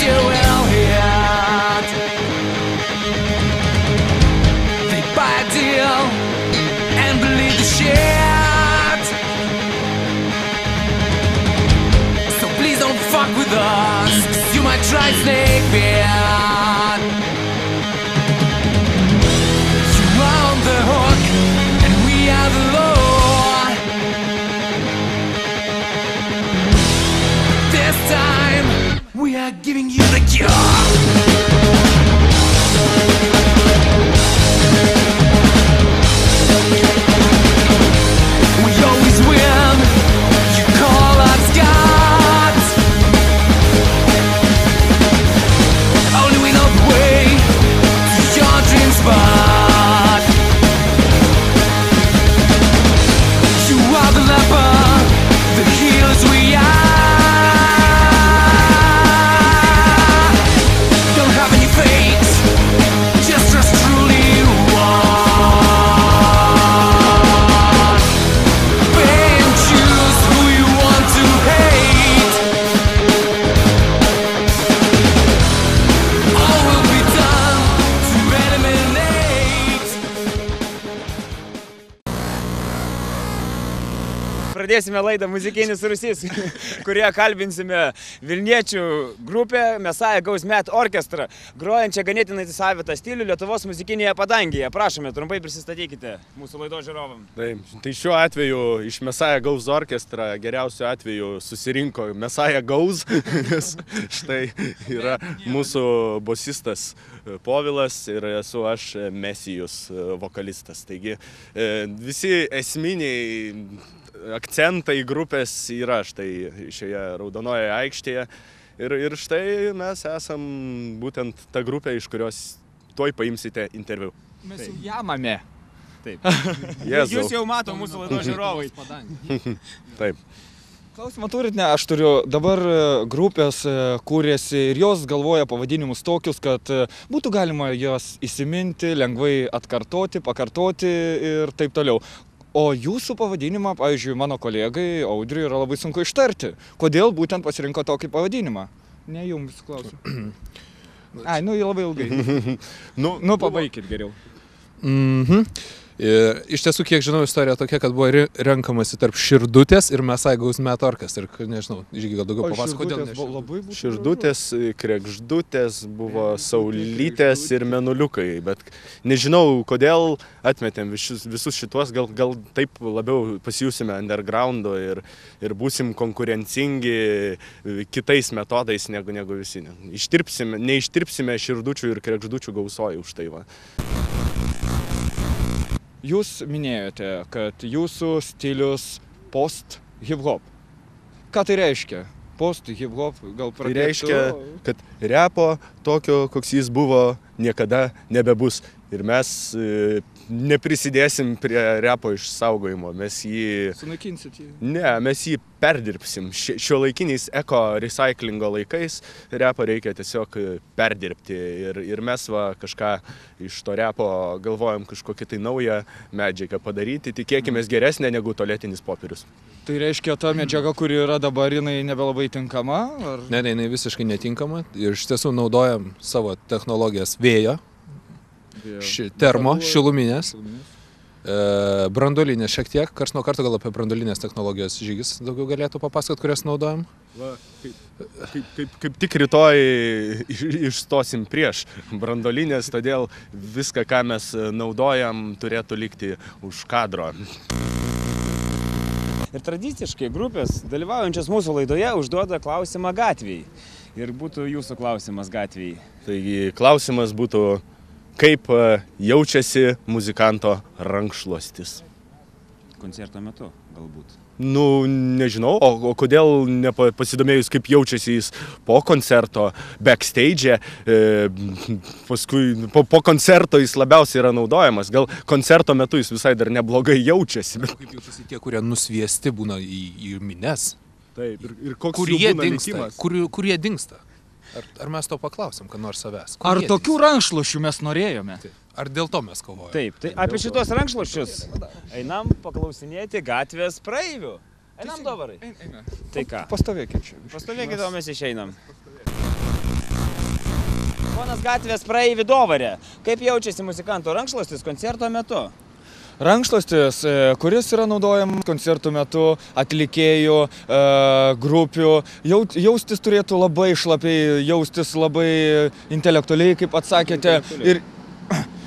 you will hit. They buy a deal and believe the shit. So please don't fuck with us, 'cause you might try snake bit. You are on the hook and we are the law. This time we are giving you the cure. We always win. You call us gods. Only we know the way to your dream spot. You are the leper, the healers we are. Don't have any fakes, just trust truly one. Pay and choose who you want to hate. All will be done to eliminate. Pradėsime laidą Muzikinis Rūsys, kurioje kalbinsime Vilniečių grupę Messiah Goes Mad Orchestra, grojančią ganėtinai savitą stilių Lietuvos muzikinėje padangėje. Prašome, trumpai prisistatykite mūsų laidos žiūrovam. Tai šiuo atveju iš Messiah Goes Orchestra geriausiu atveju susirinko Messiah Goes, nes štai yra mūsų bosistas Povilas ir esu aš Mesijus vokalistas. Taigi visi esminiai akcentai grupės yra štai šioje raudonoje aikštėje ir štai mes esam būtent ta grupė, iš kurios tuoj paimsite interviu. Mes jau jamame. Taip. Jėzau. Jūs jau mato mūsų laidos žiūrovai. Taip. Klausimą turit, ne, aš turiu. Dabar grupės kūrėsi ir jos galvoja pavadinimus tokius, kad būtų galima juos įsiminti, lengvai atkartoti, pakartoti ir taip toliau. O jūsų pavadinimą, pavyzdžiui, mano kolegai Audriui yra labai sunku ištarti. Kodėl būtent pasirinko tokį pavadinimą? Ne jums klausiu. Ai, nu labai ilgai. Nu, pabaikit geriau. Iš tiesų, kiek žinau, istorija tokia, kad buvo renkamasi tarp Širdutės ir Messiah Goes Mad Orchestra. Ir nežinau, Žygi gal daugiau papasakok, kodėl ne Širdutės, Kregždutės, buvo Saulytės ir Menuliukai, bet nežinau, kodėl atmetėm visus šituos, gal taip labiau pasijusime undergroundo ir būsim konkurencingi kitais metodais negu visi. Neištirpsime Širdučių ir Kregždučių gausojų už tai va. Jūs minėjote, kad jūsų stilius post-hip-hop. Ką tai reiškia? Post-hip-hop gal pradėtų? Tai reiškia, kad repo tokio, koks jis buvo, niekada nebebus. Ir mes neprisidėsim prie repo išsaugojimo. Mes jį... Sunaikinsit jį? Ne, mes jį perdirbsim. Šiuolaikiniais eko-recyclingo laikais repo reikia tiesiog perdirbti. Ir mes va kažką iš to repo galvojam kažkokį tai naują medžiagą padaryti. Tikėkimės geresnė negu tualetinis popierius. Tai reiškia, ta medžiaga, kuri yra dabar, jinai nebelabai tinkama? Ar... Ne, jinai visiškai netinkama. Ir iš tiesų naudojam savo technologijas vėjo, termo, šiluminės, branduolinės šiek tiek. Kars nuo karto gal apie branduolinės technologijos Žygis daugiau galėtų papasakot, kurias naudojam. Va, kaip tik rytoj išstosim prieš branduolinės, todėl viską, ką mes naudojam, turėtų likti už kadro. Ir tradiciškai grupės, dalyvaujančios mūsų laidoje, užduoda klausimą gatvėj. Ir būtų jūsų klausimas gatvėj. Taigi klausimas būtų, kaip jaučiasi muzikanto rankšluostis? Koncerto metu, galbūt. Nu, nežinau, o kodėl nepasidomėjus, kaip jaučiasi jis po koncerto, backstage, paskui po koncerto jis labiausiai yra naudojamas, gal koncerto metu jis visai dar neblogai jaučiasi. Bet... Kaip jaučiasi tie, kurie nusviesti būna į mines? Taip, ir koks jų būna likimas? Kur jie dingsta? Ar mes to paklausim, kad nors savęs? Ar tokių rankšluosčių mes norėjome? Ar dėl to mes kovojame? Taip, tai apie šitos rankšluosčius einam paklausinėti gatvės praeivių. Einam dabarai. Tai ką? Pastovėkit čia. Pastovėkit, o mes išeinam. Ponas gatvės praeivį Dovarė. Kaip jaučiasi muzikanto rankšluostis koncerto metu? Rankšluostis, kuris yra naudojamas koncertų metu, atlikėjų, grupių, jaustis turėtų labai šlapiai, jaustis labai intelektualiai, kaip atsakėte. Ir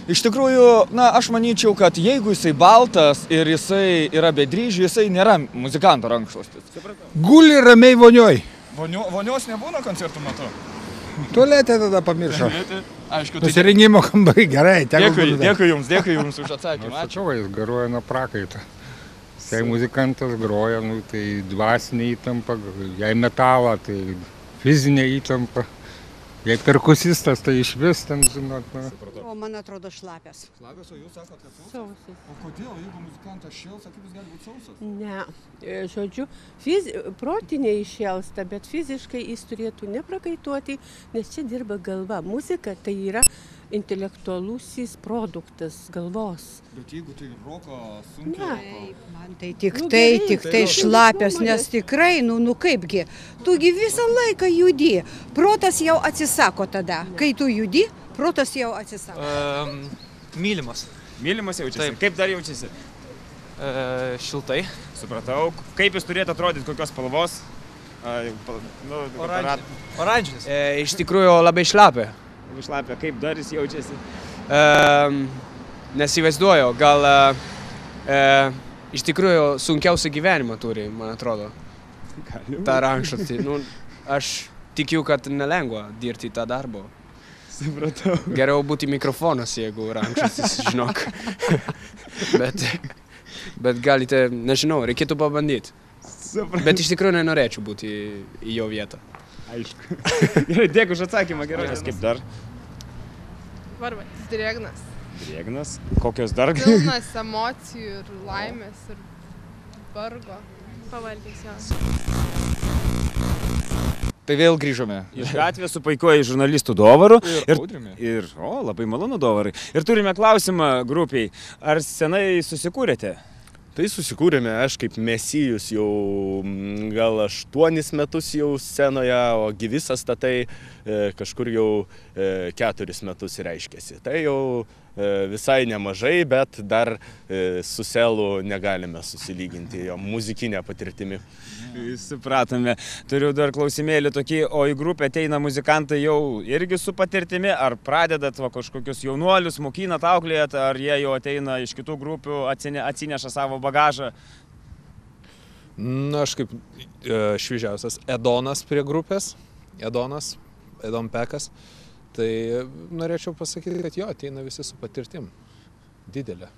iš tikrųjų, na, aš manyčiau, kad jeigu jisai baltas ir jisai yra be dryžių, jisai nėra muzikanto rankšluostis. Guli ramiai vonioj. Vonios nebūna koncertų metu? Tualetę tada pamiršo. Aišku, Nusirengimo kambarį gerai. Dėkui jums už atsakymą. Ačiū, jis garuoja nuo prakaito. Kai muzikantas groja, nu, tai dvasinė įtampa, jei metalą, tai fizinė įtampa. Jei perkusistas, tai iš vis ten, žinot. O man atrodo šlapias. Šlapias, o jūs sakot, kad sausas? Sausas. O kodėl, jeigu muzikantas šėlsta, kaip jis gali būti sausas? Ne, žodžiu, protinė iššėlsta, bet fiziškai jis turėtų neprakaituoti, nes čia dirba galva. Muzika tai yra intelektualusis produktas galvos. Bet jeigu tai roko sunkiai... Man tai tik tai šlapias, nes tikrai, nu kaipgi, tugi visą laiką judi. Protas jau atsisako tada. Kai tu judi, protas jau atsisako. Mylimas. Mylimas jaučiasi? Taip. Kaip dar jaučiasi? Šiltai. Supratau. Kaip jis turėtų atrodyti, kokios spalvos? Oranžinis. Iš tikrųjų labai šlapia. Labai šlapia. Kaip dar jis jaučiasi? Nesivaizduoju, gal iš tikrųjų sunkiausią gyvenimą turi, man atrodo. Ta rankšluostį. Nu, aš tikiu, kad nelengva dirbti tą darbą. Supratau. Geriau būti mikrofonas, jeigu rankšluostis, žinok. Bet galite, nežinau, reikėtų pabandyti. Bet iš tikrųjų nenorėčiau būti į jo vietą. Aišku. Gerai, dėkui už atsakymą, gerai. Kaip dar? Varvas. Drėgnas. Drėgnas. Kokios dar? Pilnas emocijų ir laimės ir vargo. Pavalgys jos. Tai vėl grįžome. Iš gatvės su puikuoju žurnalistų Dovaru. Audriumi. Labai malonu Dovarai. Ir turime klausimą grupiai. Ar senai susikūrėte? Tai susikūrėme, aš kaip mesijus jau gal 8 metus jau scenoje, o gyvisas tatai kažkur jau 4 metus reiškiasi. Tai jau visai nemažai, bet dar su selu negalime susilyginti jo muzikinę patirtimi. Supratome. Turiu dar klausimėlį tokį, o į grupę ateina muzikantai jau irgi su patirtimi, ar pradedat kažkokius jaunuolius, mokinat, auklėjat, ar jie jau ateina iš kitų grupių, atsineša savo bagažą? Na, aš kaip šviežiausias Edonas prie grupės, Edon Pekas, tai norėčiau pasakyti, kad jo, ateina visi su patirtim. Didelė.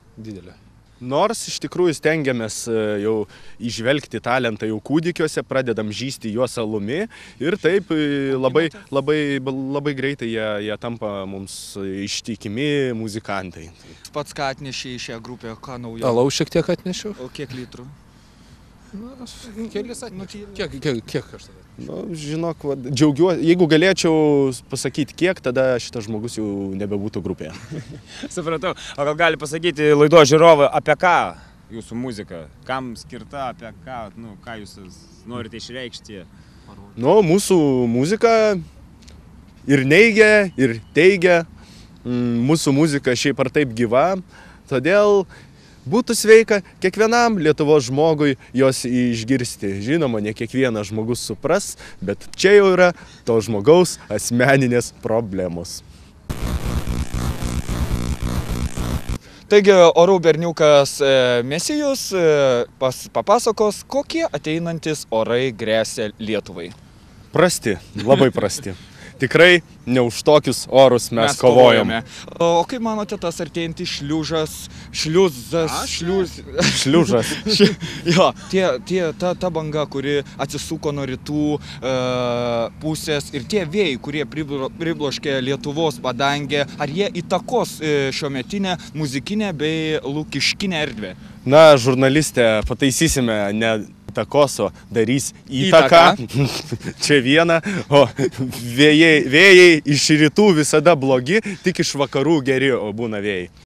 Nors iš tikrųjų stengiamės jau įžvelgti talentą jau kūdikiuose, pradedam žysti juos alumi ir taip labai greitai jie tampa mums ištikimi muzikantai. Pats ką atnešė į šią grupę, ką naujo? Alaus šiek tiek atnešiau. O kiek litrų? Na, kelis atnešiau. Kiek aš tada? Nu, žinok, džiaugiuosi, jeigu galėčiau pasakyti kiek, tada šitas žmogus jau nebebūtų grupėje. Supratau. O gal gali pasakyti laidos žiūrovai, apie ką jūsų muzika? Kam skirta, apie ką, ką jūs norite išreikšti? Nu, mūsų muzika ir neigia, ir teigia. Mūsų muzika šiaip ar taip gyva. Todėl būtų sveika kiekvienam Lietuvos žmogui jos išgirsti. Žinoma, ne kiekvienas žmogus supras, bet čia jau yra to žmogaus asmeninės problemos. Taigi, orų berniukas Mesijus papasakos, kokie ateinantis orai gresia Lietuvai. Prasti, labai prasti. Tikrai ne už tokius orus mes kovojame. O kaip manote, tas artėjantis šliužas? Jo, ta banga, kuri atsisuko nuo rytų pusės ir tie vėjai, kurie pribloškė Lietuvos padangę, ar jie įtakos šiometinę muzikinę bei lukiškinę erdvę? Na, žurnalistė, pataisysime, ne takoso darys įtaką. Čia viena, o vėjai iš rytų visada blogi, tik iš vakarų geri, o būna vėjai.